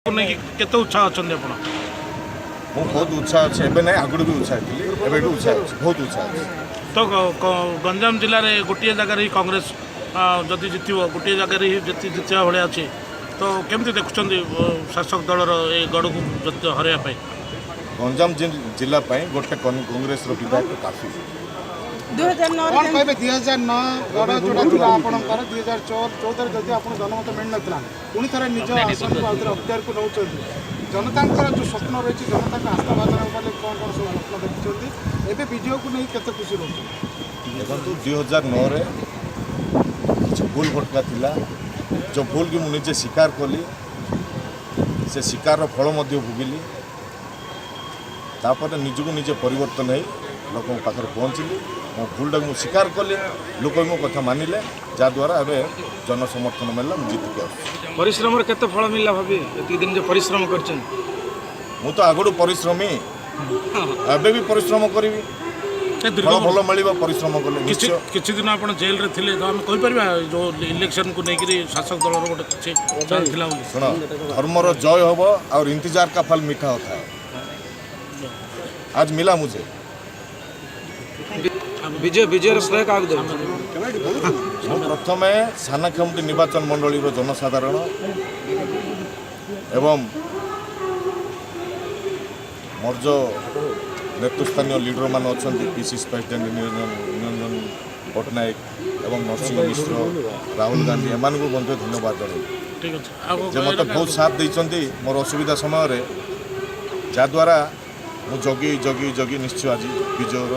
केते उत्साह अच्छा आपण ମୁଁ ବହୁତ ଉତ୍ସାହ ଅଛି ଏବେ ନାହିଁ ଆଗରୁ ବି ଉତ୍ସାହ ଥିଲି ଏବେଠୁ ଉତ୍ସାହ ଅଛି ବହୁତ ଉତ୍ସାହ ଅଛି तो गंजाम जिले में गोटे जगार ही कांग्रेस जदि जित गोटे जगार ही जितवा भाया अच्छे तो केमती देखुं शासक दलर ये गढ़ को हरवाई गंजाम जिला गोटे कांग्रेस विधायक काफी 2009 कहबे 2009 गड़ जोड़ा था आपंकर 2014 जदि आप जनमत मिल ना पुणी थे निज आसन को अख्तियार को नौ जनता जो स्वप्न रही जनता आस्था भावना कौन कौन सब स्वप्न देखते एवं विजय को नहीं केते खुशी रोचे देखो 2009 कुछ भूल भटका थिला जो भूल की मुझे स्वीकार कली से स्वीकार फल भोगिली तापर निजक निजे परिवर्तन है लोक पाखे पहुँचली मो भूलटा मुझे स्वीकार कली लोक मो कथा मानिले जहाद्वारा एवं जन समर्थन मिलला जीत के परिश्रम केते फल मिलला भाभी एति दिन जो परिश्रम करछन मु तो आगुड़ परिश्रमी एबे भी परिश्रम करी भल मिल परिश्रम कले किसी दिन आप जेल रे थिले तो हम कहि परबा जो इलेक्शन को लेकर शासक दल गोटे किसी चलता सुनो धर्मर जय हम और इंतजार का फल मीठा होता है आज मिला मुझे विजय विजय श्रेय का प्रथम सानाखेमुंडी निर्वाचन मंडल जनसाधारण एवं मोर जो नेतृस्थानीय लीडर मान अच्छा पीसीसी प्रेसिडेंट निरंजन पट्टनायक एवं नरसिंह मिश्र राहुल गांधी एम को धन्यवाद जन मत बहुत साथ देते मोर असुविधा समय जहाद्वारा मु जगी जगी जगी निश्चय आज विजयर